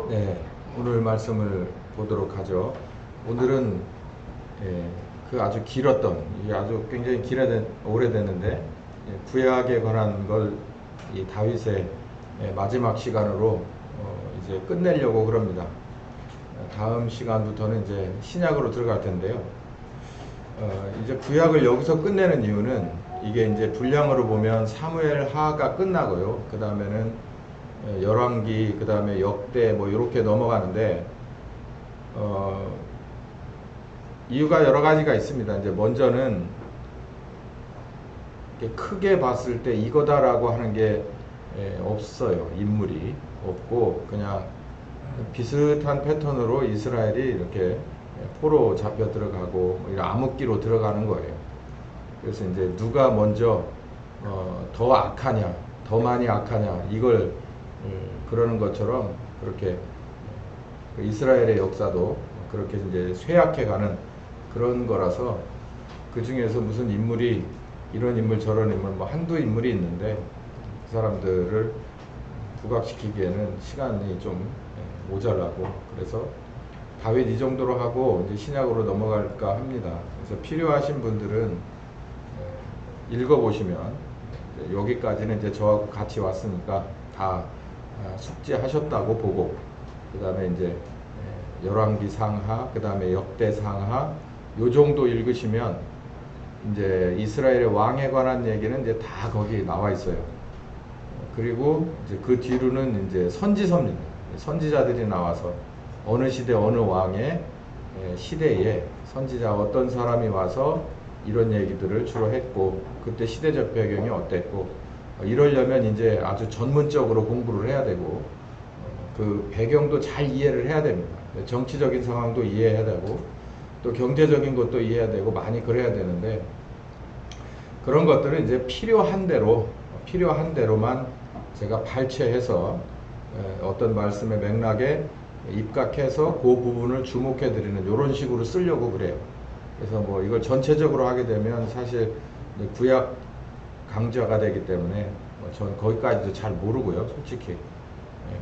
네, 오늘 말씀을 보도록 하죠. 오늘은 그 아주 길었던, 이게 아주 굉장히 오래됐는데 구약에 관한 걸 이 다윗의 마지막 시간으로 이제 끝내려고 그럽니다. 다음 시간부터는 이제 신약으로 들어갈 텐데요. 이제 구약을 여기서 끝내는 이유는 이게 이제 분량으로 보면 사무엘 하가 끝나고요. 그 다음에는 열왕기, 그 다음에 역대 뭐 이렇게 넘어가는데 이유가 여러 가지가 있습니다. 이제 먼저는 크게 봤을 때 이거다라고 하는 게 없어요. 인물이 없고 그냥 비슷한 패턴으로 이스라엘이 이렇게 포로 잡혀 들어가고 암흑기로 들어가는 거예요. 그래서 이제 누가 먼저 더 악하냐, 더 많이 악하냐 이걸 그러는 것처럼 그렇게 이스라엘의 역사도 그렇게 이제 쇠약해가는 그런 거라서 그 중에서 무슨 인물이 이런 인물 저런 인물 뭐 한두 인물이 있는데 그 사람들을 부각시키기에는 시간이 좀 모자라고 그래서 다윗 이 정도로 하고 이제 신약으로 넘어갈까 합니다. 그래서 필요하신 분들은 읽어보시면 여기까지는 이제 저하고 같이 왔으니까 다 숙지하셨다고 보고 그 다음에 이제 열왕기 상하 그 다음에 역대 상하 요 정도 읽으시면 이제 이스라엘의 왕에 관한 얘기는 이제 다 거기 나와 있어요. 그리고 이제 그 뒤로는 이제 선지서입니다. 선지자들이 나와서 어느 시대 어느 왕의 시대에 선지자 어떤 사람이 와서 이런 얘기들을 주로 했고 그때 시대적 배경이 어땠고 이러려면 이제 아주 전문적으로 공부를 해야 되고 그 배경도 잘 이해를 해야 됩니다. 정치적인 상황도 이해해야 되고 또 경제적인 것도 이해해야 되고 많이 그래야 되는데 그런 것들은 이제 필요한 대로만 제가 발췌해서 어떤 말씀의 맥락에 입각해서 그 부분을 주목해 드리는 이런 식으로 쓰려고 그래요. 그래서 뭐 이걸 전체적으로 하게 되면 사실 구약 강좌가 되기 때문에 전 거기까지도 잘 모르고요. 솔직히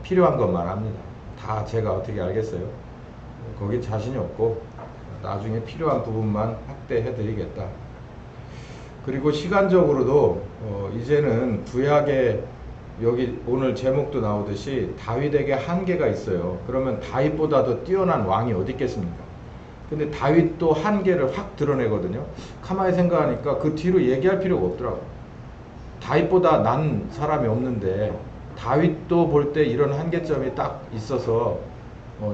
필요한 것만 합니다. 다 제가 어떻게 알겠어요. 거기 자신이 없고 나중에 필요한 부분만 확대해 드리겠다. 그리고 시간적으로도 이제는 구약에 여기 오늘 제목도 나오듯이 다윗에게 한계가 있어요. 그러면 다윗보다도 뛰어난 왕이 어디 있겠습니까? 근데 다윗도 한계를 확 드러내거든요. 가만히 생각하니까 그 뒤로 얘기할 필요가 없더라고요. 다윗보다 난 사람이 없는데 다윗도 볼 때 이런 한계점이 딱 있어서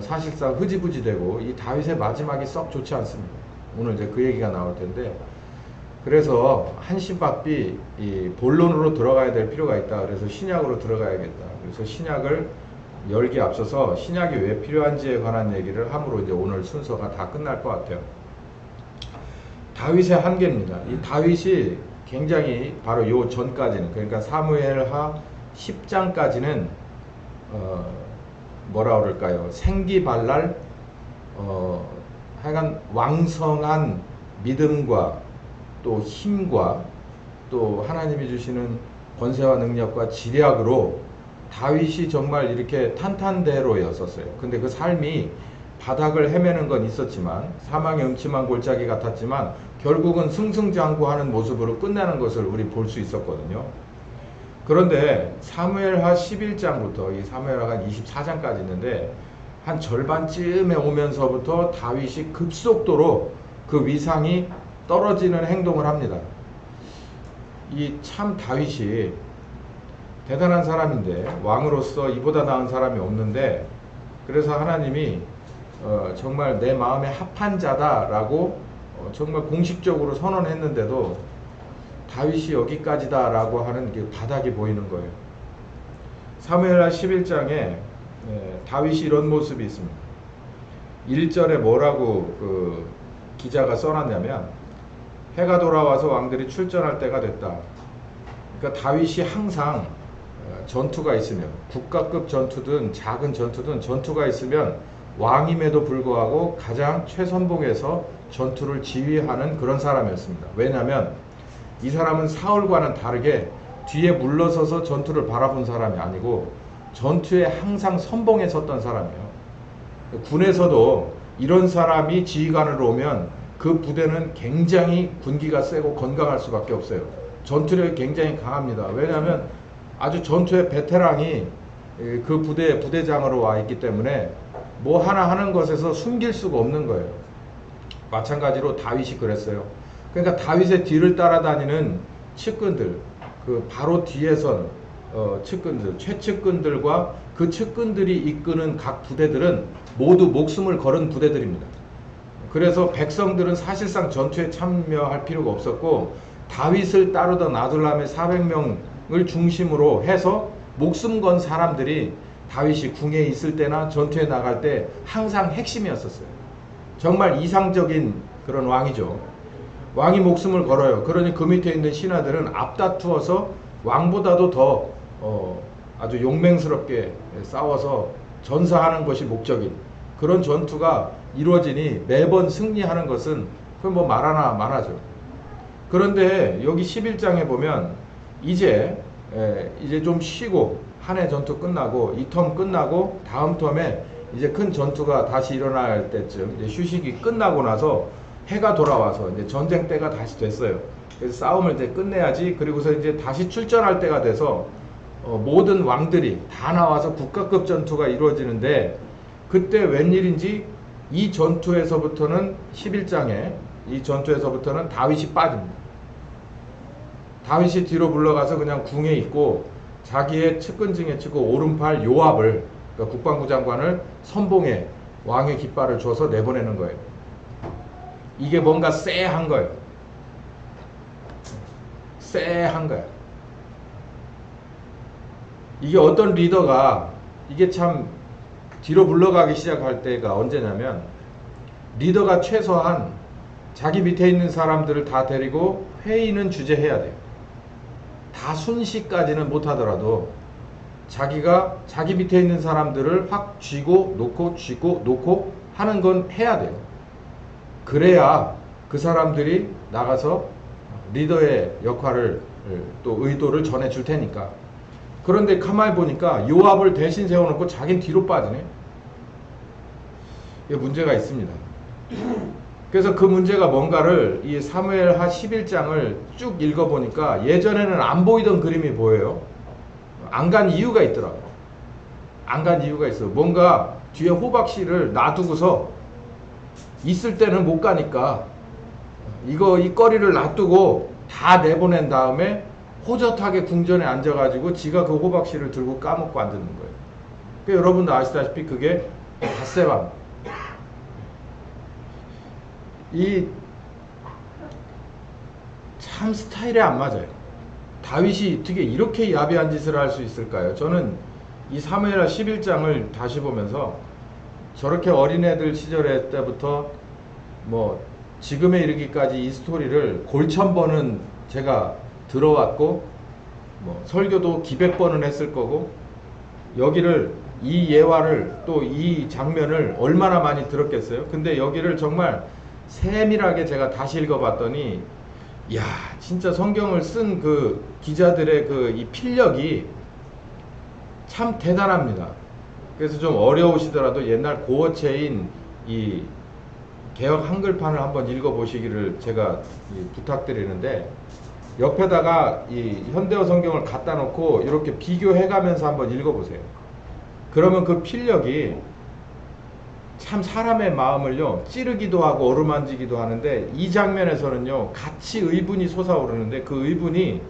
사실상 흐지부지 되고 이 다윗의 마지막이 썩 좋지 않습니다. 오늘 이제 그 얘기가 나올 텐데 그래서 한시바삐 이 본론으로 들어가야 될 필요가 있다. 그래서 신약으로 들어가야겠다. 그래서 신약을 열기 앞서서 신약이 왜 필요한지에 관한 얘기를 함으로 이제 오늘 순서가 다 끝날 것 같아요. 다윗의 한계입니다. 이 다윗이 굉장히 바로 요 전까지는 그러니까 사무엘하 10장까지는 뭐라 그럴까요? 생기발랄 하여간 왕성한 믿음과 또 힘과 또 하나님이 주시는 권세와 능력과 지략으로 다윗이 정말 이렇게 탄탄대로였었어요. 근데 그 삶이 바닥을 헤매는 건 있었지만 사망의 음침한 골짜기 같았지만 결국은 승승장구하는 모습으로 끝내는 것을 우리 볼 수 있었거든요. 그런데 사무엘하 11장부터 이 사무엘하 24장까지 있는데 한 절반쯤에 오면서부터 다윗이 급속도로 그 위상이 떨어지는 행동을 합니다. 이 참 다윗이 대단한 사람인데 왕으로서 이보다 나은 사람이 없는데 그래서 하나님이 정말 내 마음에 합한 자다라고 정말 공식적으로 선언했는데도 다윗이 여기까지다 라고 하는 그 바닥이 보이는 거예요. 사무엘하 11장에 다윗이 이런 모습이 있습니다. 1절에 뭐라고 그 기자가 써놨냐면 해가 돌아와서 왕들이 출전할 때가 됐다. 그러니까 다윗이 항상 전투가 있으면 국가급 전투든 작은 전투든 전투가 있으면 왕임에도 불구하고 가장 최선봉에서 전투를 지휘하는 그런 사람이었습니다. 왜냐하면 이 사람은 사울과는 다르게 뒤에 물러서서 전투를 바라본 사람이 아니고 전투에 항상 선봉에 섰던 사람이에요. 군에서도 이런 사람이 지휘관으로 오면 그 부대는 굉장히 군기가 세고 건강할 수밖에 없어요. 전투력이 굉장히 강합니다. 왜냐하면 아주 전투의 베테랑이 그 부대의 부대장으로 와 있기 때문에 뭐 하나 하는 것에서 숨길 수가 없는 거예요. 마찬가지로 다윗이 그랬어요. 그러니까 다윗의 뒤를 따라다니는 측근들, 그 바로 뒤에선 측근들, 최측근들과 그 측근들이 이끄는 각 부대들은 모두 목숨을 걸은 부대들입니다. 그래서 백성들은 사실상 전투에 참여할 필요가 없었고 다윗을 따르던 아둘람의 400명을 중심으로 해서 목숨 건 사람들이 다윗이 궁에 있을 때나 전투에 나갈 때 항상 핵심이었었어요. 정말 이상적인 그런 왕이죠. 왕이 목숨을 걸어요. 그러니 그 밑에 있는 신하들은 앞다투어서 왕보다도 더 아주 용맹스럽게 싸워서 전사하는 것이 목적인 그런 전투가 이루어지니 매번 승리하는 것은 그건 뭐 말하나 마나죠. 그런데 여기 11장에 보면 이제 좀 쉬고 한 해 전투 끝나고 이 텀 끝나고 다음 텀에 이제 큰 전투가 다시 일어날 때쯤 이제 휴식이 끝나고 나서 해가 돌아와서 이제 전쟁 때가 다시 됐어요. 그래서 싸움을 이제 끝내야지. 그리고서 이제 다시 출전할 때가 돼서 모든 왕들이 다 나와서 국가급 전투가 이루어지는데 그때 웬일인지 이 전투에서부터는 11장에 이 전투에서부터는 다윗이 빠집니다. 다윗이 뒤로 물러가서 그냥 궁에 있고 자기의 측근증에 치고 오른팔 요압을 그러니까 국방부 장관을 선봉에 왕의 깃발을 줘서 내보내는 거예요. 이게 뭔가 쎄한 거예요. 쎄한 거야. 이게 어떤 리더가 이게 참 뒤로 물러가기 시작할 때가 언제냐면 리더가 최소한 자기 밑에 있는 사람들을 다 데리고 회의는 주재해야 돼요. 다 순시까지는 못하더라도 자기가 자기 밑에 있는 사람들을 확 쥐고 놓고 하는 건 해야 돼요. 그래야 그 사람들이 나가서 리더의 역할을 또 의도를 전해줄 테니까. 그런데 가만히 보니까 요압을 대신 세워놓고 자긴 뒤로 빠지네. 이게 문제가 있습니다. 그래서 그 문제가 뭔가를 이 사무엘하 11장을 쭉 읽어보니까 예전에는 안 보이던 그림이 보여요. 안 간 이유가 있더라고. 안 간 이유가 있어. 뭔가 뒤에 호박씨를 놔두고서 있을 때는 못 가니까 이 거리를 놔두고 다 내보낸 다음에 호젓하게 궁전에 앉아가지고 지가 그 호박씨를 들고 까먹고 앉는 거예요. 그러니까 여러분도 아시다시피 그게 닷새밤. 이 참 스타일에 안 맞아요. 다윗이 어떻게 이렇게 야비한 짓을 할 수 있을까요? 저는 이 사무엘하 11장을 다시 보면서 저렇게 어린애들 시절에 때부터 뭐 지금에 이르기까지 이 스토리를 골천 번은 제가 들어왔고 뭐 설교도 기백 번은 했을 거고 여기를 이 예화를 또 이 장면을 얼마나 많이 들었겠어요. 근데 여기를 정말 세밀하게 제가 다시 읽어봤더니 야 진짜 성경을 쓴 그 기자들의 그 이 필력이 참 대단합니다. 그래서 좀 어려우시더라도 옛날 고어체인 이 개역 한글판을 한번 읽어보시기를 제가 부탁드리는데 옆에다가 이 현대어 성경을 갖다 놓고 이렇게 비교해가면서 한번 읽어보세요. 그러면 그 필력이 참 사람의 마음을요 찌르기도 하고 어루만지기도 하는데 이 장면에서는요 같이 의분이 솟아오르는데 그 의분이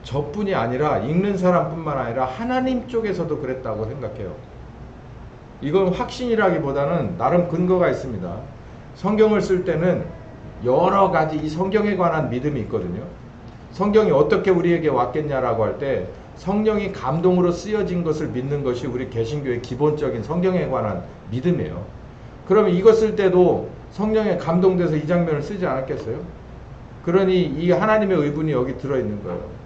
저뿐이 아니라 읽는 사람뿐만 아니라 하나님 쪽에서도 그랬다고 생각해요. 이건 확신이라기보다는 나름 근거가 있습니다. 성경을 쓸 때는 여러 가지 이 성경에 관한 믿음이 있거든요. 성경이 어떻게 우리에게 왔겠냐라고 할 때 성령이 감동으로 쓰여진 것을 믿는 것이 우리 개신교의 기본적인 성경에 관한 믿음이에요. 그러면 이거 쓸 때도 성령에 감동돼서 이 장면을 쓰지 않았겠어요? 그러니 이 하나님의 의분이 여기 들어있는 거예요.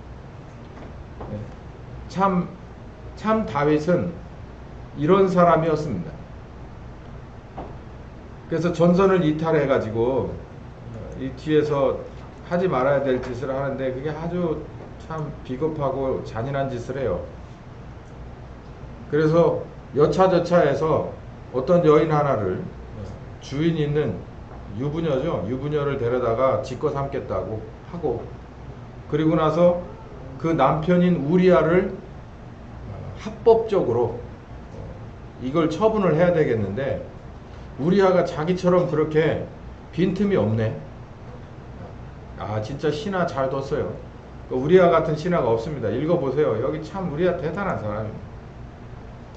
참 다윗은 이런 사람이었습니다. 그래서 전선을 이탈해가지고 이 뒤에서 하지 말아야 될 짓을 하는데 그게 아주 참 비겁하고 잔인한 짓을 해요. 그래서 여차저차해서 어떤 여인 하나를 주인 있는 유부녀죠. 유부녀를 데려다가 짓거 삼겠다고 하고, 그리고 나서 그 남편인 우리아를 합법적으로 이걸 처분을 해야 되겠는데, 우리아가 자기처럼 그렇게 빈틈이 없네. 아, 진짜 신하 잘 뒀어요. 우리아 같은 신하가 없습니다. 읽어보세요. 여기 참 우리아 대단한 사람입니다.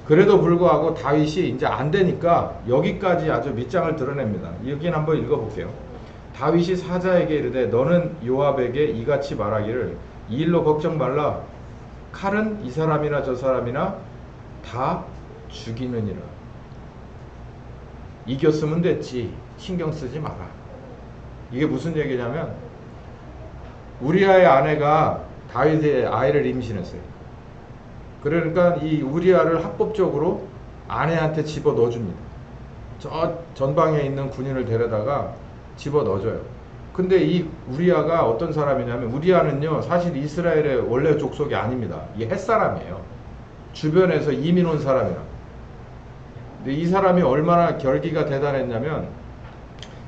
그래도 불구하고 다윗이 이제 안 되니까 여기까지 아주 밑장을 드러냅니다. 여기는 한번 읽어볼게요. 다윗이 사자에게 이르되 너는 요압에게 이같이 말하기를 이 일로 걱정 말라. 칼은 이 사람이나 저 사람이나 다 죽이느니라. 이겼으면 됐지. 신경 쓰지 마라. 이게 무슨 얘기냐면, 우리아의 아내가 다윗의 아이를 임신했어요. 그러니까 이 우리아를 합법적으로 아내한테 집어 넣어줍니다. 저 전방에 있는 군인을 데려다가 집어 넣어줘요. 근데 이 우리아가 어떤 사람이냐면, 우리아는요 사실 이스라엘의 원래 족속이 아닙니다. 이 햇사람이에요. 주변에서 이민 온 사람이라. 근데 이 사람이 얼마나 결기가 대단했냐면,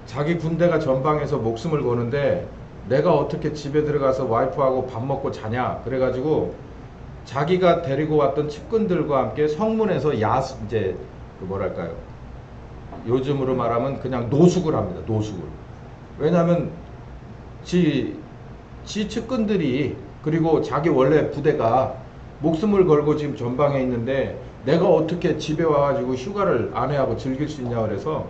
자기 군대가 전방에서 목숨을 거는데 내가 어떻게 집에 들어가서 와이프하고 밥 먹고 자냐. 그래가지고 자기가 데리고 왔던 측근들과 함께 성문에서 이제 그 뭐랄까요, 요즘으로 말하면 그냥 노숙을 합니다. 노숙을. 왜냐하면 지 측근들이, 그리고 자기 원래 부대가 목숨을 걸고 지금 전방에 있는데 내가 어떻게 집에 와가지고 휴가를 아내하고 즐길 수 있냐. 그래서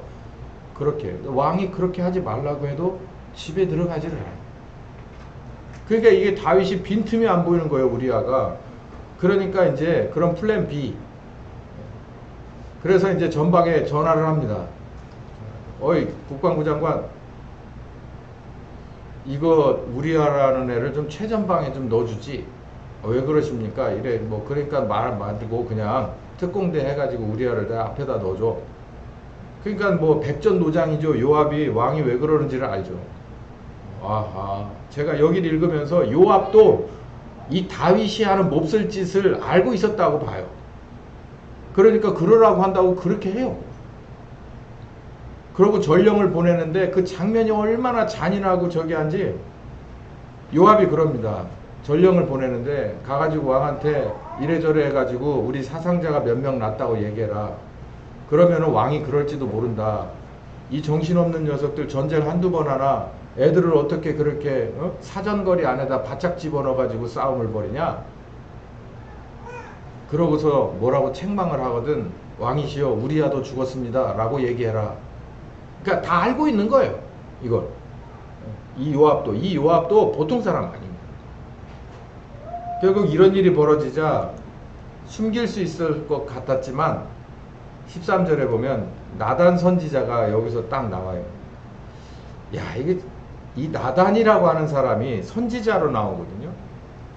그렇게 왕이 그렇게 하지 말라고 해도 집에 들어가지를 않아요. 그러니까 이게 다윗이 빈틈이 안 보이는 거예요, 우리아가. 그러니까 이제 그런 플랜 B. 그래서 이제 전방에 전화를 합니다. 어이, 국방부 장관, 이거 우리아라는 애를 좀 최전방에 좀 넣어주지. 왜 그러십니까? 이래. 뭐 그러니까 말 만들고 그냥 특공대 해가지고 우리아를 내 앞에다 넣어줘. 그러니까 뭐 백전노장이죠. 요압이 왕이 왜 그러는지를 알죠. 아하, 제가 여기를 읽으면서 요압도 이 다윗이 하는 몹쓸 짓을 알고 있었다고 봐요. 그러니까 그러라고 한다고 그렇게 해요. 그러고 전령을 보내는데 그 장면이 얼마나 잔인하고 저기 한지, 요압이 그럽니다. 전령을 보내는데 가가지고 왕한테 이래저래 해가지고 우리 사상자가 몇 명 났다고 얘기해라. 그러면은 왕이 그럴지도 모른다. 이 정신없는 녀석들 전쟁 한두 번 하나 애들을 어떻게 그렇게 사전거리 안에다 바짝 집어넣어가지고 싸움을 벌이냐. 그러고서 뭐라고 책망을 하거든. 왕이시여, 우리아도 죽었습니다 라고 얘기해라. 그러니까 다 알고 있는 거예요, 이걸. 이 요압도 보통 사람 아닙니다. 결국 이런 일이 벌어지자 숨길 수 있을 것 같았지만 13절에 보면 나단 선지자가 여기서 딱 나와요. 야, 이게 이 나단이라고 하는 사람이 선지자로 나오거든요.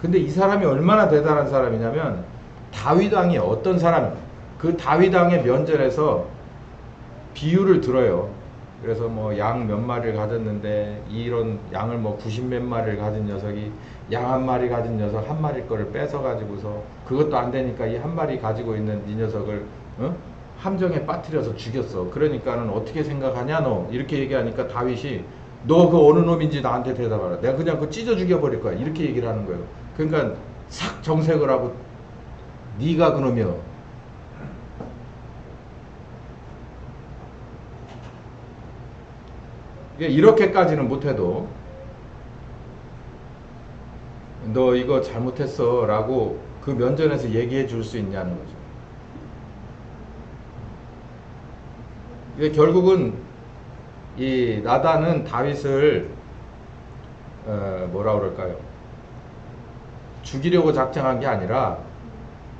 근데 이 사람이 얼마나 대단한 사람이냐면, 다윗 왕이 어떤 사람, 그 다윗 왕의 면전에서 비유를 들어요. 그래서 뭐 양 몇 마리를 가졌는데 이런 양을 뭐 90 몇 마리를 가진 녀석이 양 한 마리 가진 녀석 한 마리 거를 뺏어 가지고서, 그것도 안 되니까 이 한 마리 가지고 있는 이 녀석을 함정에 빠뜨려서 죽였어. 그러니까는 어떻게 생각하냐 너, 이렇게 얘기하니까 다윗이 너 그 어느 놈인지 나한테 대답하라. 내가 그냥 그 찢어 죽여버릴 거야. 이렇게 얘기를 하는 거예요. 그러니까 싹 정색을 하고, 네가 그놈이여. 이렇게까지는 못해도 너 이거 잘못했어 라고 그 면전에서 얘기해 줄 수 있냐는 거죠. 이게 결국은 이 나단은 다윗을 뭐라 그럴까요? 죽이려고 작정한 게 아니라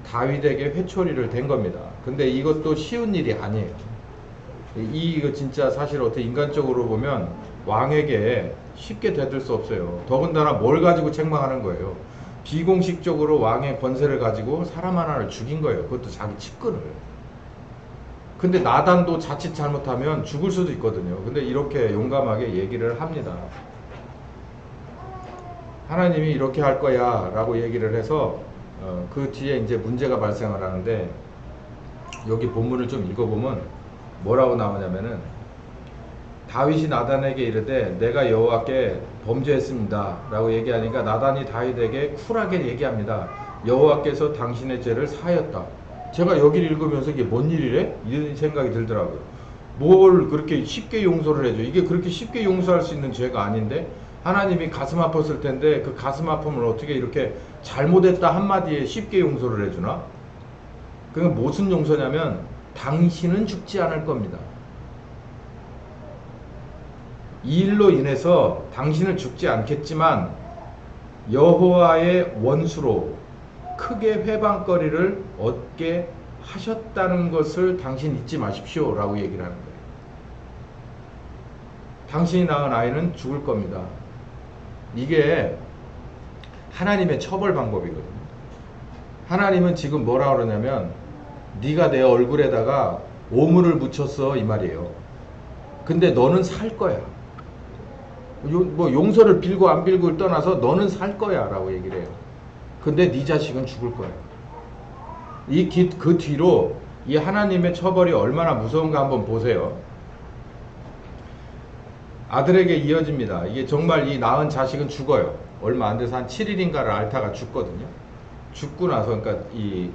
다윗에게 회초리를 댄 겁니다. 근데 이것도 쉬운 일이 아니에요. 이거 진짜 사실 어떻게 인간적으로 보면 왕에게 쉽게 대들 수 없어요. 더군다나 뭘 가지고 책망하는 거예요. 비공식적으로 왕의 권세를 가지고 사람 하나를 죽인 거예요. 그것도 자기 측근을. 근데 나단도 자칫 잘못하면 죽을 수도 있거든요. 근데 이렇게 용감하게 얘기를 합니다. 하나님이 이렇게 할 거야 라고 얘기를 해서 그 뒤에 이제 문제가 발생을 하는데, 여기 본문을 좀 읽어보면 뭐라고 나오냐면은 다윗이 나단에게 이르되 내가 여호와께 범죄했습니다 라고 얘기하니까 나단이 다윗에게 쿨하게 얘기합니다. 여호와께서 당신의 죄를 사하였다. 제가 여기를 읽으면서 이게 뭔 일이래? 이런 생각이 들더라고요. 뭘 그렇게 쉽게 용서를 해줘. 이게 그렇게 쉽게 용서할 수 있는 죄가 아닌데 하나님이 가슴 아팠을 텐데 그 가슴 아픔을 어떻게 이렇게 잘못했다 한마디에 쉽게 용서를 해주나? 그게 무슨 용서냐면 당신은 죽지 않을 겁니다. 이 일로 인해서 당신은 죽지 않겠지만 여호와의 원수로 크게 회방거리를 얻게 하셨다는 것을 당신 잊지 마십시오 라고 얘기를 하는 거예요. 당신이 낳은 아이는 죽을 겁니다. 이게 하나님의 처벌 방법이거든요. 하나님은 지금 뭐라 그러냐면 네가 내 얼굴에다가 오물을 묻혔어 이 말이에요. 근데 너는 살 거야. 뭐 용서를 빌고 안 빌고를 떠나서 너는 살 거야 라고 얘기를 해요. 근데 네 자식은 죽을 거야. 그 뒤로 이 하나님의 처벌이 얼마나 무서운가 한번 보세요. 아들에게 이어집니다. 이게 정말 이 낳은 자식은 죽어요. 얼마 안 돼서 한 7일인가를 앓다가 죽거든요. 죽고 나서 그러니까 이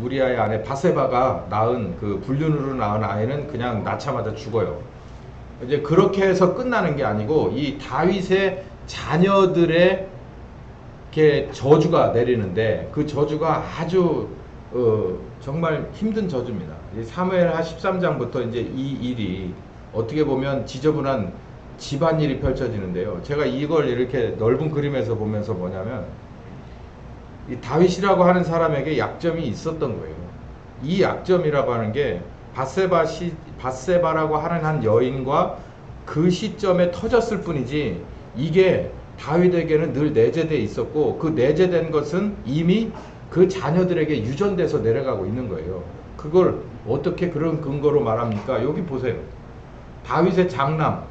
우리아의 아내 바세바가 낳은 그 불륜으로 낳은 아이는 그냥 낳자마자 죽어요. 이제 그렇게 해서 끝나는 게 아니고 이 다윗의 자녀들의 이렇게 저주가 내리는데 그 저주가 아주 정말 힘든 저주입니다. 사무엘하 13장부터 이제 이 일이 어떻게 보면 지저분한 집안일이 펼쳐지는데요. 제가 이걸 이렇게 넓은 그림에서 보면서 뭐냐면 이 다윗이라고 하는 사람에게 약점이 있었던 거예요. 이 약점이라고 하는 게 바세바라고 하는 한 여인과 그 시점에 터졌을 뿐이지 이게 다윗에게는 늘 내재되어 있었고 그 내재된 것은 이미 그 자녀들에게 유전돼서 내려가고 있는 거예요. 그걸 어떻게 그런 근거로 말합니까? 여기 보세요. 다윗의 장남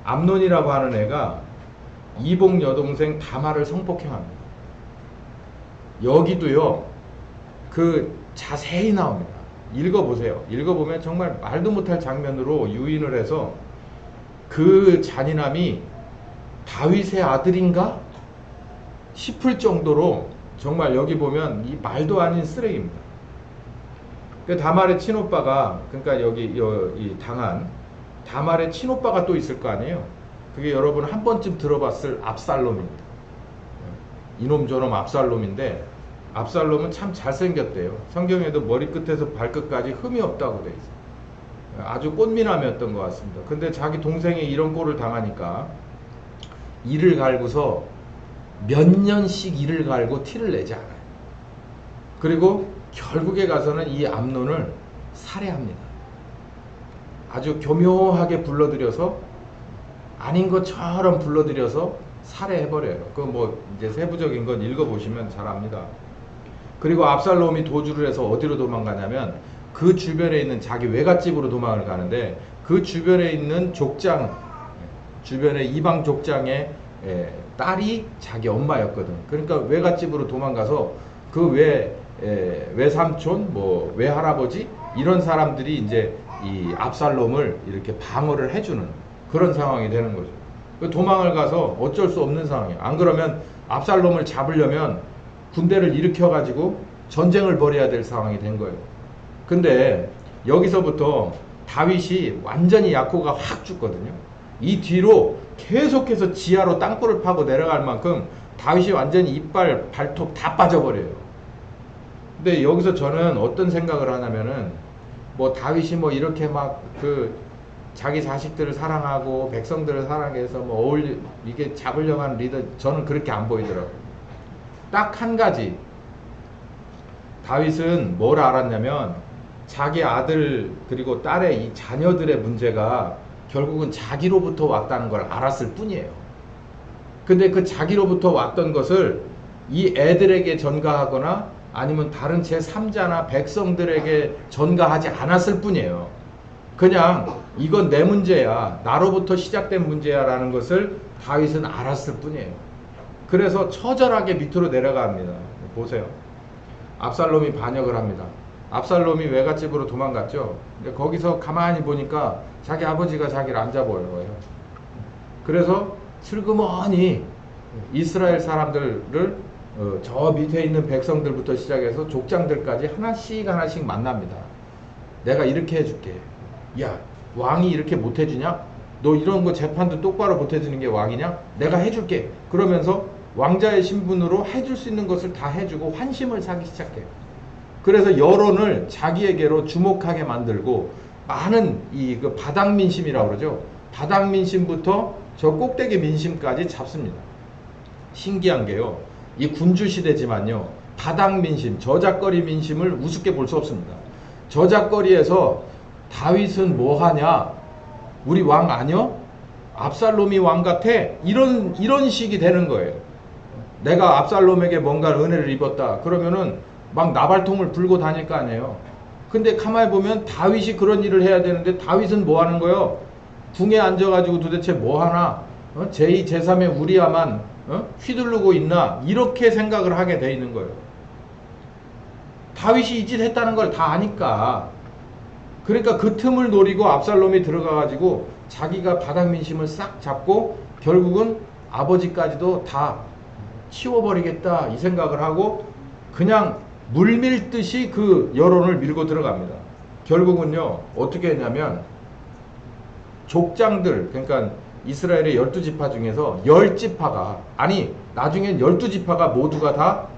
암논이라고 하는 애가 이복 여동생 다말을 성폭행합니다. 여기도요 그 자세히 나옵니다. 읽어보세요. 읽어보면 정말 말도 못할 장면으로 유인을 해서 그 잔인함이 다윗의 아들인가 싶을 정도로 정말 여기 보면 이 말도 아닌 쓰레기입니다. 그 다말의 친오빠가 그러니까 여기 이 당한 다말의 친오빠가 또 있을 거 아니에요. 그게 여러분 한 번쯤 들어봤을 압살롬입니다. 이놈 저놈 압살롬인데 압살롬은 참 잘생겼대요. 성경에도 머리끝에서 발끝까지 흠이 없다고 돼 있어요. 아주 꽃미남이었던 것 같습니다. 근데 자기 동생이 이런 꼴을 당하니까 이를 갈고서 몇 년씩 이를 갈고 티를 내지 않아요. 그리고 결국에 가서는 이 암논을 살해합니다. 아주 교묘하게 불러들여서 아닌 것처럼 불러들여서 살해해버려요. 그 뭐 이제 세부적인 건 읽어보시면 잘 압니다. 그리고 압살롬이 도주를 해서 어디로 도망가냐면 그 주변에 있는 자기 외갓집으로 도망을 가는데 그 주변에 있는 족장, 주변의 이방 족장의 딸이 자기 엄마였거든. 그러니까 외갓집으로 도망가서 그 외삼촌, 뭐 외할아버지 이런 사람들이 이제 이 압살롬을 이렇게 방어를 해주는 그런 상황이 되는 거죠. 도망을 가서 어쩔 수 없는 상황이에요. 안 그러면 압살롬을 잡으려면 군대를 일으켜 가지고 전쟁을 벌여야 될 상황이 된 거예요. 근데 여기서부터 다윗이 완전히 야코가 확 죽거든요. 이 뒤로 계속해서 지하로 땅굴을 파고 내려갈 만큼 다윗이 완전히 이빨 발톱 다 빠져버려요. 근데 여기서 저는 어떤 생각을 하냐면은 뭐 다윗이 뭐 이렇게 막 그 자기 자식들을 사랑하고 백성들을 사랑해서 뭐 이게 잡으려고 하는 리더 저는 그렇게 안 보이더라고요. 딱 한 가지 다윗은 뭘 알았냐면 자기 아들 그리고 딸의 이 자녀들의 문제가 결국은 자기로부터 왔다는 걸 알았을 뿐이에요. 근데 그 자기로부터 왔던 것을 이 애들에게 전가하거나 아니면 다른 제3자나 백성들에게 전가하지 않았을 뿐이에요. 그냥 이건 내 문제야, 나로부터 시작된 문제야 라는 것을 다윗은 알았을 뿐이에요. 그래서 처절하게 밑으로 내려갑니다. 보세요. 압살롬이 반역을 합니다. 압살롬이 외갓집으로 도망갔죠. 근데 거기서 가만히 보니까 자기 아버지가 자기를 안 잡아요. 그래서 슬그머니 이스라엘 사람들을 저 밑에 있는 백성들부터 시작해서 족장들까지 하나씩 하나씩 만납니다. 내가 이렇게 해줄게. 야, 왕이 이렇게 못해주냐? 너 이런 거 재판도 똑바로 못해주는 게 왕이냐? 내가 해줄게. 그러면서 왕자의 신분으로 해줄 수 있는 것을 다 해주고 환심을 사기 시작해요. 그래서 여론을 자기에게로 주목하게 만들고 많은 그 바닥 민심이라고 그러죠. 바닥 민심부터 저 꼭대기 민심까지 잡습니다. 신기한 게요. 이 군주 시대지만요. 바닥 민심, 저작거리 민심을 우습게 볼 수 없습니다. 저작거리에서 다윗은 뭐 하냐? 우리 왕 아니요? 압살롬이 왕 같아? 이런 식이 되는 거예요. 내가 압살롬에게 뭔가 은혜를 입었다. 그러면은 막 나발통을 불고 다닐 거 아니에요. 근데 가만히 보면 다윗이 그런 일을 해야 되는데 다윗은 뭐 하는 거예요? 궁에 앉아가지고 도대체 뭐 하나? 제2, 제3의 우리야만 휘두르고 있나? 이렇게 생각을 하게 돼 있는 거예요. 다윗이 이 짓 했다는 걸 다 아니까. 그러니까 그 틈을 노리고 압살롬이 들어가가지고 자기가 바닥 민심을 싹 잡고 결국은 아버지까지도 다 치워버리겠다 이 생각을 하고 그냥 물밀듯이 그 여론을 밀고 들어갑니다. 결국은요 어떻게 했냐면 족장들, 그러니까 이스라엘의 12지파 중에서 10지파가, 아니 나중엔 12지파가 모두가 다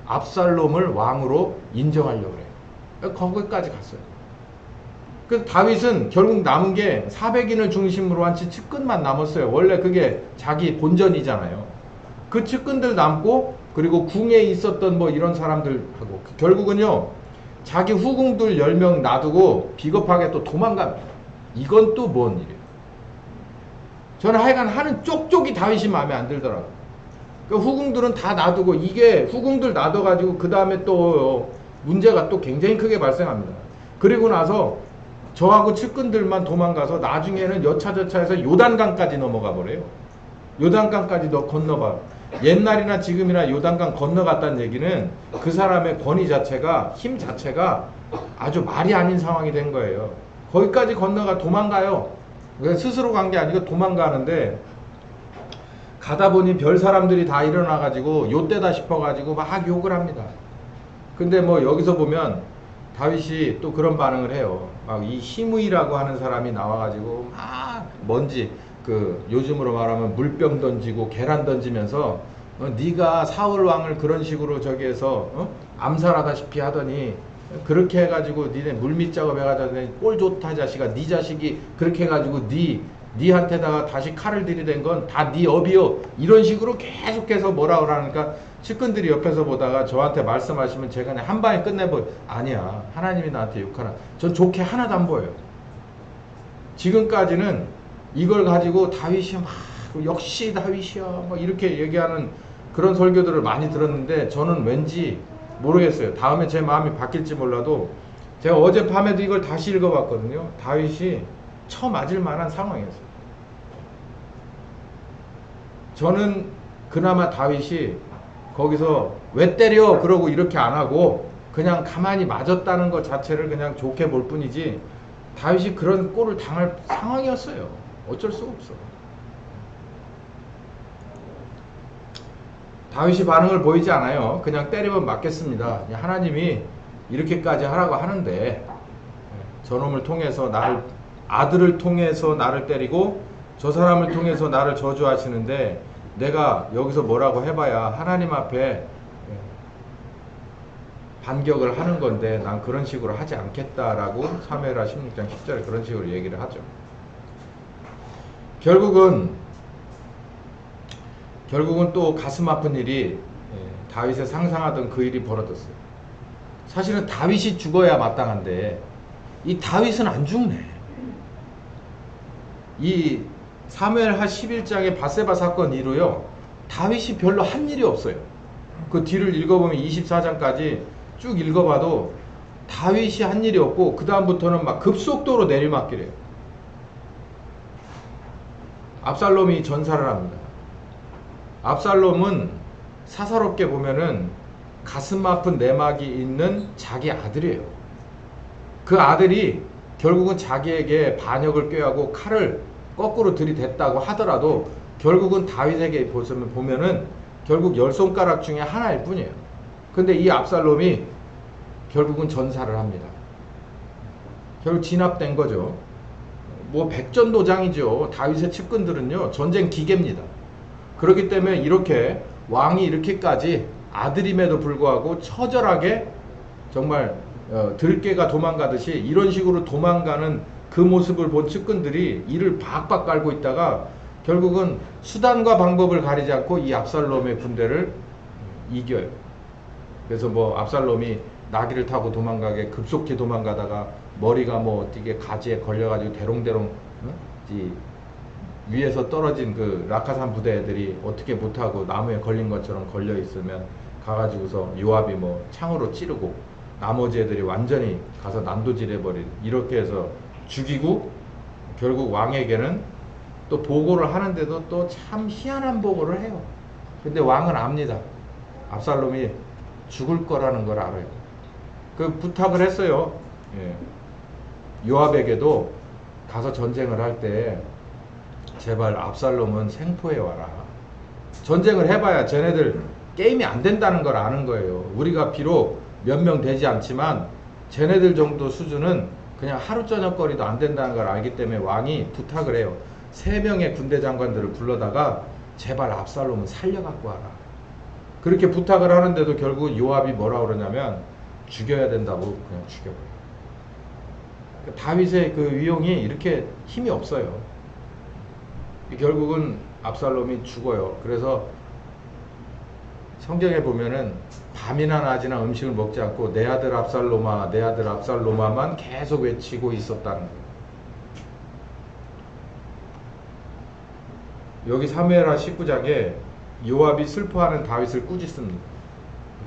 압살롬을 왕으로 인정하려고 그래요. 거기까지 갔어요. 그래서 다윗은 결국 남은 게 400인을 중심으로 한 측근만 남았어요. 원래 그게 자기 본전이잖아요. 그 측근들 남고, 그리고 궁에 있었던 뭐 이런 사람들하고 결국은요 자기 후궁들 10명 놔두고 비겁하게 또 도망갑니다. 이건 또 뭔 일이에요. 저는 하여간 하는 쪽쪽이 다윗이 마음에 안 들더라고요. 그 후궁들은 다 놔두고, 이게 후궁들 놔둬가지고 그 다음에 또 문제가 또 굉장히 크게 발생합니다. 그리고 나서 저하고 측근들만 도망가서 나중에는 여차저차해서 요단강까지 넘어가 버려요. 요단강까지 건너가. 옛날이나 지금이나 요단강 건너갔다는 얘기는 그 사람의 권위 자체가, 힘 자체가 아주 말이 아닌 상황이 된 거예요. 거기까지 건너가 도망가요. 스스로 간 게 아니고 도망가는데, 가다 보니 별 사람들이 다 일어나가지고 요때다 싶어가지고 막 욕을 합니다. 근데 뭐 여기서 보면 다윗이 또 그런 반응을 해요. 막 이 시므이라고 하는 사람이 나와가지고 막 뭔지 그 요즘으로 말하면 물병 던지고 계란 던지면서 네가 사울 왕을 그런 식으로 저기에서 암살하다시피 하더니 그렇게 해가지고 니네 물밑 작업 해가지고 꼴 좋다 자식아, 네 자식이 그렇게 해가지고 니한테다가 다시 칼을 들이댄 건 다 네 업이요, 이런 식으로 계속해서 뭐라 그러니까 측근들이 옆에서 보다가 저한테 말씀하시면 제가 그냥 한 방에 끝내버려요. 아니야, 하나님이 나한테 욕하나. 전 좋게 하나도 안 보여요. 지금까지는 이걸 가지고 다윗이 막 역시 다윗이야 막 이렇게 얘기하는 그런 설교들을 많이 들었는데, 저는 왠지 모르겠어요. 다음에 제 마음이 바뀔지 몰라도 제가 어젯밤에도 이걸 다시 읽어봤거든요. 다윗이 쳐맞을 만한 상황이었어요. 저는 그나마 다윗이 거기서 왜 때려 그러고 이렇게 안 하고 그냥 가만히 맞았다는 것 자체를 그냥 좋게 볼 뿐이지, 다윗이 그런 꼴을 당할 상황이었어요. 어쩔 수가 없어. 다윗이 반응을 보이지 않아요. 그냥 때리면 맞겠습니다. 하나님이 이렇게까지 하라고 하는데 저놈을 통해서 나를, 아들을 통해서 나를 때리고 저 사람을 통해서 나를 저주하시는데 내가 여기서 뭐라고 해봐야 하나님 앞에 반격을 하는 건데 난 그런 식으로 하지 않겠다라고 사무엘하 16장 10절에 그런 식으로 얘기를 하죠. 결국은 또 가슴 아픈 일이, 다윗의 상상하던 그 일이 벌어졌어요. 사실은 다윗이 죽어야 마땅한데 이 다윗은 안 죽네. 이 사무엘하 11장의 밧세바 사건 이후로요 다윗이 별로 한 일이 없어요. 그 뒤를 읽어보면 24장까지 쭉 읽어봐도 다윗이 한 일이 없고 그 다음부터는 막 급속도로 내리막길이에요. 압살롬이 전사를 합니다. 압살롬은 사사롭게 보면은 가슴 아픈 내막이 있는 자기 아들이에요. 그 아들이 결국은 자기에게 반역을 꾀하고 칼을 거꾸로 들이댔다고 하더라도 결국은 다윗에게 보면은 결국 10손가락 중에 하나일 뿐이에요. 근데 이 압살롬이 결국은 전사를 합니다. 결국 진압된 거죠. 뭐 백전도장이죠. 다윗의 측근들은요 전쟁 기계입니다. 그렇기 때문에 이렇게 왕이 이렇게까지 아들임에도 불구하고 처절하게 정말 들깨가 도망가듯이 이런 식으로 도망가는 그 모습을 본 측근들이 이를 박박 깔고 있다가 결국은 수단과 방법을 가리지 않고 이 압살롬의 군대를 이겨요. 그래서 뭐 압살롬이 나귀를 타고 도망가게 급속히 도망가다가 머리가 뭐 어떻게 가지에 걸려가지고 대롱대롱 위에서 떨어진 그 라카산 부대 애들이 어떻게 못하고 나무에 걸린 것처럼 걸려 있으면 가가지고서 요압이 뭐 창으로 찌르고 나머지 애들이 완전히 가서 난도질해버린 이렇게 해서 죽이고 결국 왕에게는 또 보고를 하는데도 또 참 희한한 보고를 해요. 근데 왕은 압니다. 압살롬이 죽을 거라는 걸 알아요. 그 부탁을 했어요. 예. 요압에게도 가서 전쟁을 할 때 제발 압살롬은 생포해 와라. 전쟁을 해봐야 쟤네들 게임이 안 된다는 걸 아는 거예요. 우리가 비록 몇 명 되지 않지만 쟤네들 정도 수준은 그냥 하루 저녁거리도 안 된다는 걸 알기 때문에 왕이 부탁을 해요. 3명의 군대 장관들을 불러다가 제발 압살롬은 살려갖고 와라. 그렇게 부탁을 하는데도 결국 요압이 뭐라 그러냐면 죽여야 된다고 그냥 죽여버려요. 다윗의 그 위용이 이렇게 힘이 없어요. 결국은 압살롬이 죽어요. 그래서 성경에 보면은 밤이나 낮이나 음식을 먹지 않고 내 아들 압살롬아 내 아들 압살롬아만 계속 외치고 있었다는 거예요. 여기 사무엘하 19장에 요압이 슬퍼하는 다윗을 꾸짖습니다.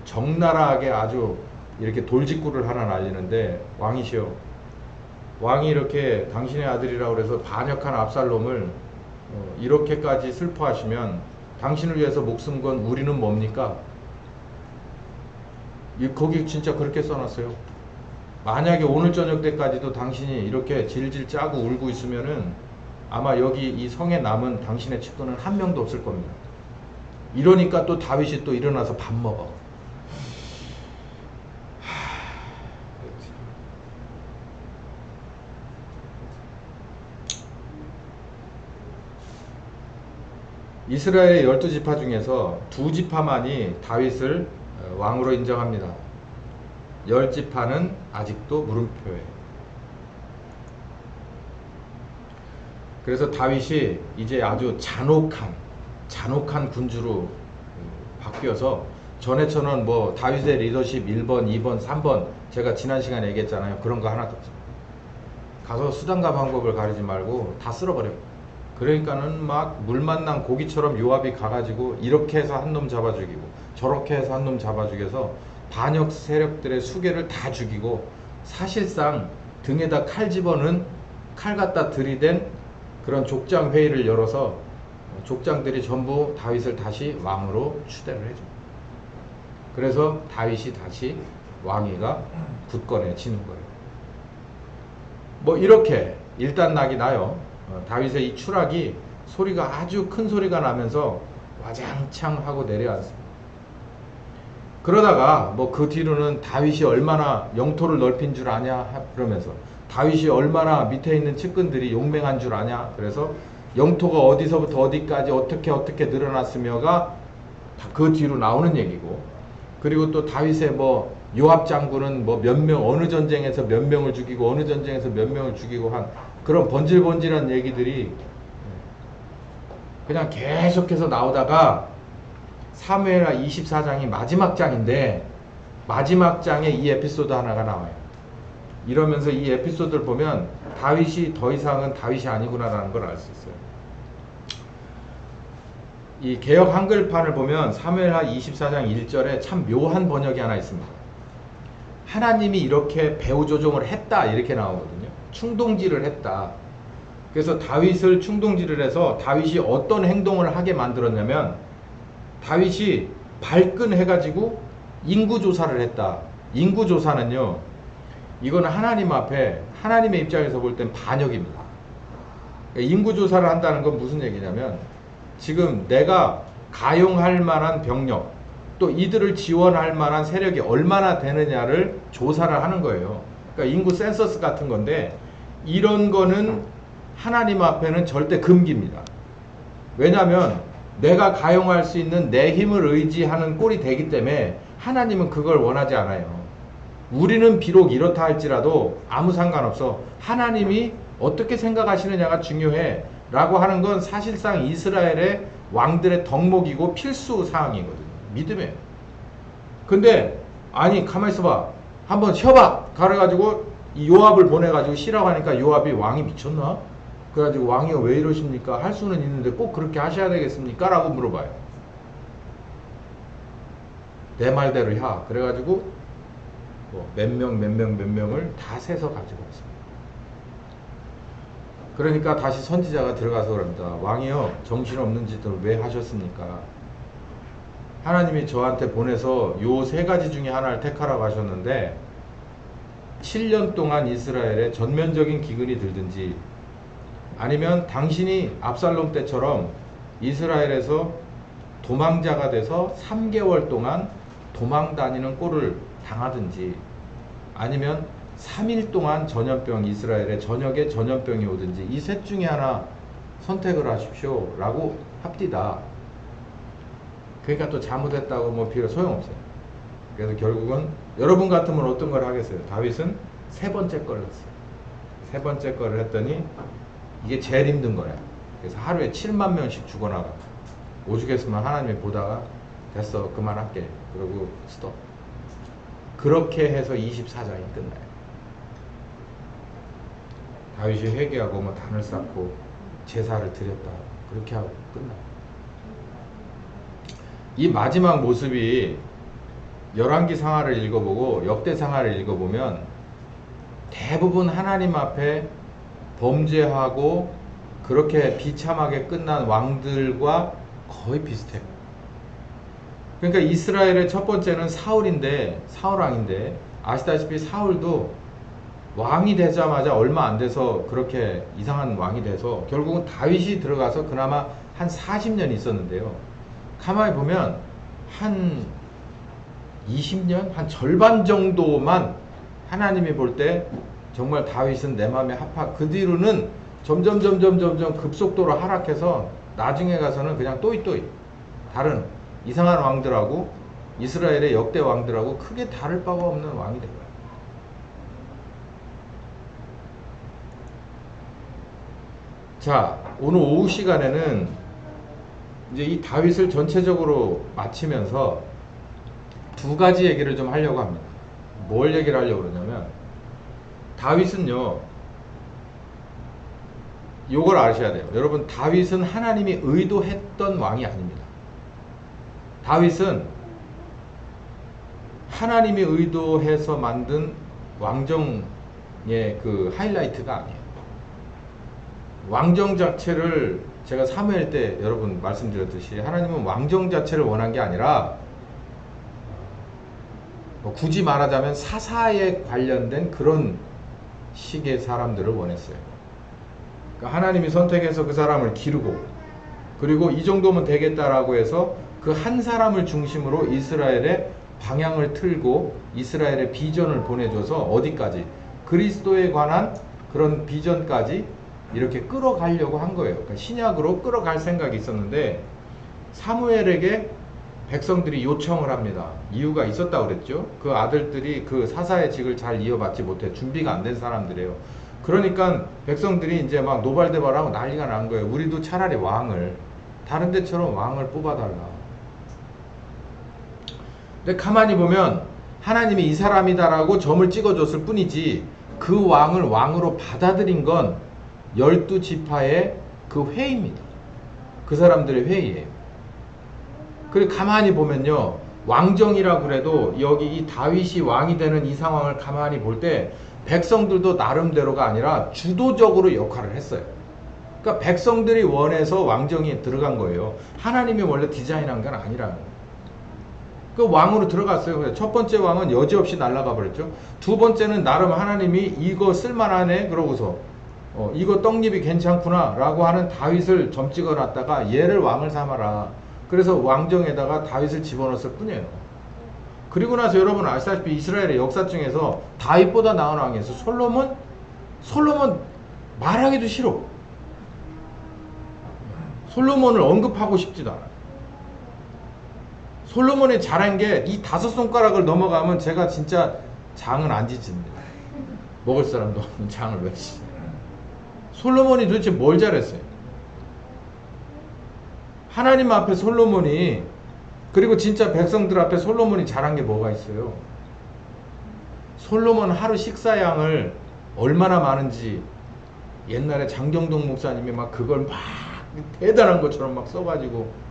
적나라하게 아주 이렇게 돌직구를 하나 날리는데 왕이시여 왕이 이렇게 당신의 아들이라고 해서 반역한 압살롬을 이렇게까지 슬퍼하시면 당신을 위해서 목숨 건 우리는 뭡니까? 거기 진짜 그렇게 써놨어요. 만약에 오늘 저녁 때까지도 당신이 이렇게 질질 짜고 울고 있으면은 아마 여기 이 성에 남은 당신의 측근은 한 명도 없을 겁니다. 이러니까 또 다윗이 또 일어나서 밥 먹어. 이스라엘의 12지파 중에서 2지파만이 다윗을 왕으로 인정합니다. 10지파는 아직도 물음표예요. 그래서 다윗이 이제 아주 잔혹한 군주로 바뀌어서 전에처럼 뭐 다윗의 리더십 1번, 2번, 3번 제가 지난 시간에 얘기했잖아요. 그런 거 하나도 없어요. 가서 수단과 방법을 가리지 말고 다 쓸어버려요. 그러니까는 막 물 만난 고기처럼 요압이 가가지고 이렇게 해서 한 놈 잡아 죽이고 저렇게 해서 한 놈 잡아 죽여서 반역 세력들의 수개를 다 죽이고 사실상 등에다 칼 집어는 칼 갖다 들이댄 그런 족장 회의를 열어서 족장들이 전부 다윗을 다시 왕으로 추대를 해줘. 그래서 다윗이 다시 왕위가 굳건해지는 거예요. 뭐 이렇게 일단 낙이 나요. 다윗의 이 추락이 소리가 아주 큰 소리가 나면서 와장창 하고 내려앉습니다. 그러다가 뭐 그 뒤로는 다윗이 얼마나 영토를 넓힌 줄 아냐 그러면서 다윗이 얼마나 밑에 있는 측근들이 용맹한 줄 아냐 그래서 영토가 어디서부터 어디까지 어떻게 늘어났으며가 그 뒤로 나오는 얘기고, 그리고 또 다윗의 뭐 요압 장군은 뭐 몇 명 어느 전쟁에서 몇 명을 죽이고 어느 전쟁에서 몇 명을 죽이고 한 그런 번질번질한 얘기들이 그냥 계속해서 나오다가 사무엘하 24장이 마지막 장인데 마지막 장에 이 에피소드 하나가 나와요. 이러면서 이 에피소드를 보면 다윗이 더 이상은 다윗이 아니구나라는 걸 알 수 있어요. 이 개역 한글판을 보면 사무엘하 24장 1절에 참 묘한 번역이 하나 있습니다. 하나님이 이렇게 배후 조종을 했다 이렇게 나오거든요. 충동질을 했다. 그래서 다윗을 충동질을 해서 다윗이 어떤 행동을 하게 만들었냐면 다윗이 발끈해가지고 인구조사를 했다. 인구조사는요, 이거는 하나님 앞에 하나님의 입장에서 볼 땐 반역입니다. 그러니까 인구조사를 한다는 건 무슨 얘기냐면 지금 내가 가용할 만한 병력 또 이들을 지원할 만한 세력이 얼마나 되느냐를 조사를 하는 거예요. 그러니까 인구 센서스 같은 건데 이런 거는 하나님 앞에는 절대 금기입니다. 왜냐하면 내가 가용할 수 있는 내 힘을 의지하는 꼴이 되기 때문에 하나님은 그걸 원하지 않아요. 우리는 비록 이렇다 할지라도 아무 상관없어. 하나님이 어떻게 생각하시느냐가 중요해 라고 하는 건 사실상 이스라엘의 왕들의 덕목이고 필수 사항이거든요. 믿음에. 근데 아니 가만히 있어봐. 한번 쉬어봐. 그래가지고 이 요압을 보내가지고 쉬라고 하니까 요압이 왕이 미쳤나? 그래가지고 왕이 왜 이러십니까? 할 수는 있는데 꼭 그렇게 하셔야 되겠습니까? 라고 물어봐요. 내 말대로 야. 그래가지고 몇 명을 다 세서 가지고 왔습니다. 그러니까 다시 선지자가 들어가서 그럽니다. 왕이요, 정신없는 짓을 왜 하셨습니까? 하나님이 저한테 보내서 요 세 가지 중에 하나를 택하라고 하셨는데 7년 동안 이스라엘에 전면적인 기근이 들든지 아니면 당신이 압살롬 때처럼 이스라엘에서 도망자가 돼서 3개월 동안 도망 다니는 꼴을 당하든지 아니면 3일 동안 전염병 이스라엘에 저녁에 전염병이 오든지 이 셋 중에 하나 선택을 하십시오 라고 합디다. 그러니까 또 잘못했다고 뭐 필요 소용없어요. 그래서 결국은 여러분 같으면 어떤 걸 하겠어요? 다윗은 세 번째 걸 했어요. 세 번째 거를 했더니 이게 제일 힘든 거야. 그래서 하루에 7만 명씩 죽어나가. 오죽했으면 하나님이 보다가 됐어 그만할게 그러고 스톱. 그렇게 해서 24장이 끝나요. 다윗이 회개하고 뭐 단을 쌓고 제사를 드렸다. 그렇게 하고 끝나요. 이 마지막 모습이 열왕기 상하를 읽어보고 역대 상하를 읽어보면 대부분 하나님 앞에 범죄하고 그렇게 비참하게 끝난 왕들과 거의 비슷해요. 그러니까 이스라엘의 첫 번째는 사울인데 사울 왕인데 아시다시피 사울도 왕이 되자마자 얼마 안 돼서 그렇게 이상한 왕이 돼서 결국은 다윗이 들어가서 그나마 한 40년 있었는데요. 가만히 보면 한 20년? 한 절반 정도만 하나님이 볼 때 정말 다윗은 내 마음에 합하. 그 뒤로는 점점 급속도로 하락해서 나중에 가서는 그냥 또이또이 다른 이상한 왕들하고 이스라엘의 역대 왕들하고 크게 다를 바가 없는 왕이 된 거예요. 자, 오늘 오후 시간에는 이제 이 다윗을 전체적으로 마치면서 두 가지 얘기를 좀 하려고 합니다. 뭘 얘기를 하려고 그러냐면 다윗은요, 요걸 아셔야 돼요. 여러분, 다윗은 하나님이 의도했던 왕이 아닙니다. 다윗은 하나님이 의도해서 만든 왕정의 그 하이라이트가 아니에요. 왕정 자체를 제가 사무엘 때 여러분 말씀드렸듯이 하나님은 왕정 자체를 원한 게 아니라 굳이 말하자면 사사에 관련된 그런 식의 사람들을 원했어요. 그러니까 하나님이 선택해서 그 사람을 기르고 그리고 이 정도면 되겠다라고 해서 그 한 사람을 중심으로 이스라엘의 방향을 틀고 이스라엘의 비전을 보내줘서 어디까지 그리스도에 관한 그런 비전까지 이렇게 끌어가려고 한 거예요. 그러니까 신약으로 끌어갈 생각이 있었는데 사무엘에게 백성들이 요청을 합니다. 이유가 있었다고 그랬죠. 그 아들들이 그 사사의 직을 잘 이어받지 못해 준비가 안 된 사람들이에요. 그러니까 백성들이 이제 막 노발대발하고 난리가 난 거예요. 우리도 차라리 왕을 다른 데처럼 왕을 뽑아달라. 근데 가만히 보면 하나님이 이 사람이다라고 점을 찍어줬을 뿐이지 그 왕을 왕으로 받아들인 건 12지파의 그 회의입니다. 그 사람들의 회의예요. 그리고 가만히 보면요, 왕정이라 그래도 여기 이 다윗이 왕이 되는 이 상황을 가만히 볼 때 백성들도 나름대로가 아니라 주도적으로 역할을 했어요. 그러니까 백성들이 원해서 왕정이 들어간 거예요. 하나님이 원래 디자인한 건 아니라는 거예요. 그 왕으로 들어갔어요. 첫 번째 왕은 여지없이 날아가 버렸죠. 두 번째는 나름 하나님이 이거 쓸만하네 그러고서 이거 떡잎이 괜찮구나 라고 하는 다윗을 점 찍어 놨다가 얘를 왕을 삼아라. 그래서 왕정에다가 다윗을 집어넣었을 뿐이에요. 그리고 나서 여러분 아시다시피 이스라엘의 역사 중에서 다윗보다 나은 왕이었어. 솔로몬 말하기도 싫어. 솔로몬을 언급하고 싶지도 않아. 솔로몬이 잘한 게 이 5손가락을 넘어가면 제가 진짜 장은 안 지집니다. 먹을 사람도 없는 장을 왜 지? 솔로몬이 도대체 뭘 잘했어요? 하나님 앞에 솔로몬이, 그리고 진짜 백성들 앞에 솔로몬이 잘한 게 뭐가 있어요? 솔로몬 하루 식사량을 얼마나 많은지 옛날에 장경동 목사님이 막 그걸 막 대단한 것처럼 막 써가지고,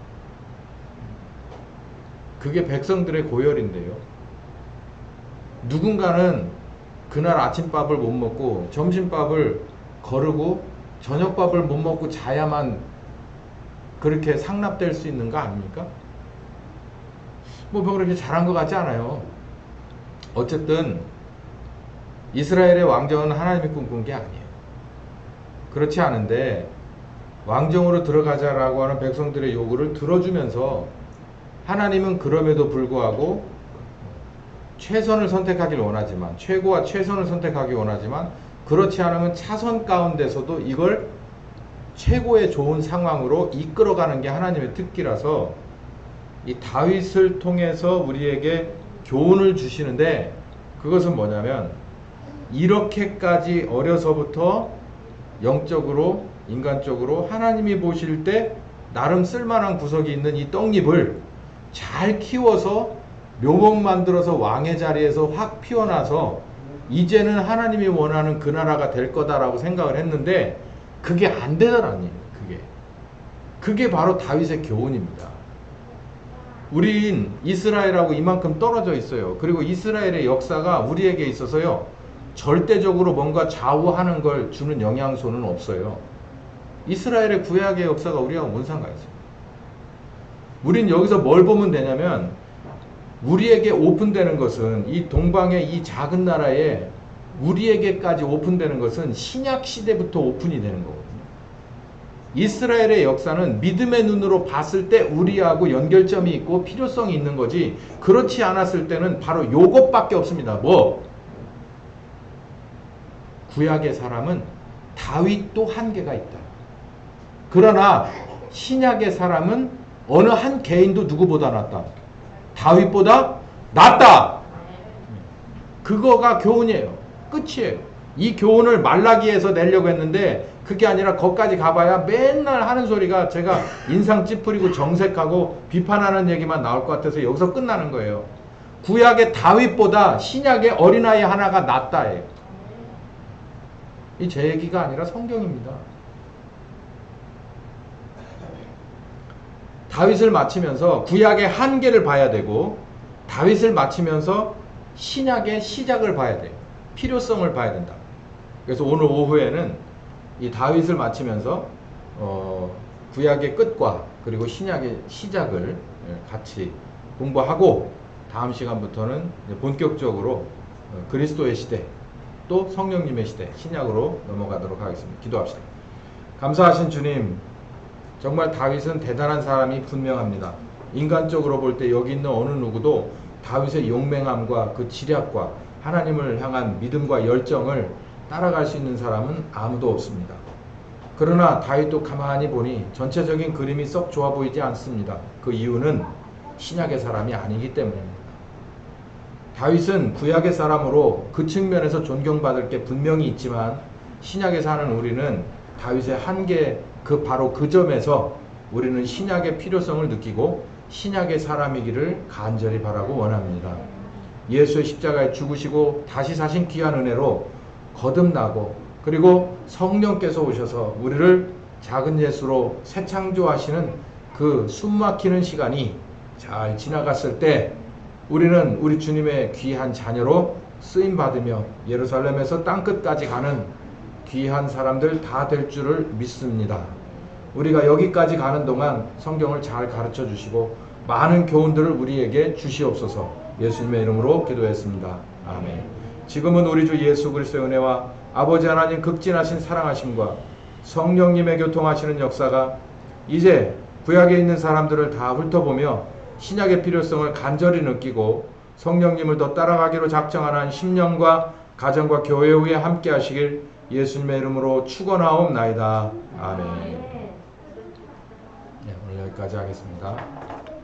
그게 백성들의 고열인데요. 누군가는 그날 아침밥을 못 먹고 점심밥을 거르고 저녁밥을 못 먹고 자야만 그렇게 상납될 수 있는 거 아닙니까? 뭐 그렇게 잘한 것 같지 않아요. 어쨌든 이스라엘의 왕정은 하나님이 꿈꾼 게 아니에요. 그렇지 않은데 왕정으로 들어가자라고 하는 백성들의 요구를 들어주면서 하나님은 그럼에도 불구하고 최선을 선택하길 원하지만, 최고와 최선을 선택하기 원하지만, 그렇지 않으면 차선 가운데서도 이걸 최고의 좋은 상황으로 이끌어가는 게 하나님의 특기라서 이 다윗을 통해서 우리에게 교훈을 주시는데, 그것은 뭐냐면 이렇게까지 어려서부터 영적으로 인간적으로 하나님이 보실 때 나름 쓸만한 구석이 있는 이 떡잎을 잘 키워서 묘목 만들어서 왕의 자리에서 확 피어나서 이제는 하나님이 원하는 그 나라가 될 거다라고 생각을 했는데 그게 안 되더라니. 그게 바로 다윗의 교훈입니다. 우린 이스라엘하고 이만큼 떨어져 있어요. 그리고 이스라엘의 역사가 우리에게 있어서요, 절대적으로 뭔가 좌우하는 걸 주는 영향소는 없어요. 이스라엘의 구약의 역사가 우리하고 뭔 상관이 있어요? 우린 여기서 뭘 보면 되냐면, 우리에게 오픈되는 것은, 이 동방의 이 작은 나라에 우리에게까지 오픈되는 것은 신약 시대부터 오픈이 되는 거거든요. 이스라엘의 역사는 믿음의 눈으로 봤을 때 우리하고 연결점이 있고 필요성이 있는 거지, 그렇지 않았을 때는 바로 요것밖에 없습니다. 뭐? 구약의 사람은 다윗도 한계가 있다. 그러나 신약의 사람은 어느 한 개인도 누구보다 낫다. 다윗보다 낫다. 그거가 교훈이에요. 끝이에요. 이 교훈을 말라기에서 내려고 했는데 그게 아니라 거기까지 가봐야 맨날 하는 소리가 제가 인상 찌푸리고 정색하고 비판하는 얘기만 나올 것 같아서 여기서 끝나는 거예요. 구약의 다윗보다 신약의 어린아이 하나가 낫다예요. 이 제 얘기가 아니라 성경입니다. 다윗을 마치면서 구약의 한계를 봐야 되고, 다윗을 마치면서 신약의 시작을 봐야 돼요. 필요성을 봐야 된다. 그래서 오늘 오후에는 이 다윗을 마치면서 구약의 끝과 그리고 신약의 시작을 같이 공부하고, 다음 시간부터는 본격적으로 그리스도의 시대, 또 성령님의 시대, 신약으로 넘어가도록 하겠습니다. 기도합시다. 감사하신 주님, 정말 다윗은 대단한 사람이 분명합니다. 인간적으로 볼 때 여기 있는 어느 누구도 다윗의 용맹함과 그 지략과 하나님을 향한 믿음과 열정을 따라갈 수 있는 사람은 아무도 없습니다. 그러나 다윗도 가만히 보니 전체적인 그림이 썩 좋아 보이지 않습니다. 그 이유는 신약의 사람이 아니기 때문입니다. 다윗은 구약의 사람으로 그 측면에서 존경받을 게 분명히 있지만, 신약에 사는 우리는 다윗의 한계, 바로 그 점에서 우리는 신약의 필요성을 느끼고 신약의 사람이기를 간절히 바라고 원합니다. 예수의 십자가에 죽으시고 다시 사신 귀한 은혜로 거듭나고, 그리고 성령께서 오셔서 우리를 작은 예수로 새 창조하시는 그 숨막히는 시간이 잘 지나갔을 때 우리는 우리 주님의 귀한 자녀로 쓰임받으며 예루살렘에서 땅끝까지 가는 귀한 사람들 다 될 줄을 믿습니다. 우리가 여기까지 가는 동안 성경을 잘 가르쳐 주시고 많은 교훈들을 우리에게 주시옵소서. 예수님의 이름으로 기도했습니다. 아멘. 지금은 우리 주 예수 그리스도의 은혜와 아버지 하나님 극진하신 사랑하심과 성령님의 교통하시는 역사가 이제 구약에 있는 사람들을 다 훑어보며 신약의 필요성을 간절히 느끼고 성령님을 더 따라가기로 작정하는 심령과 가정과 교회 후에 함께 하시길 예수님의 이름으로 축원하옵나이다. 아멘. 네, 오늘 여기까지 하겠습니다.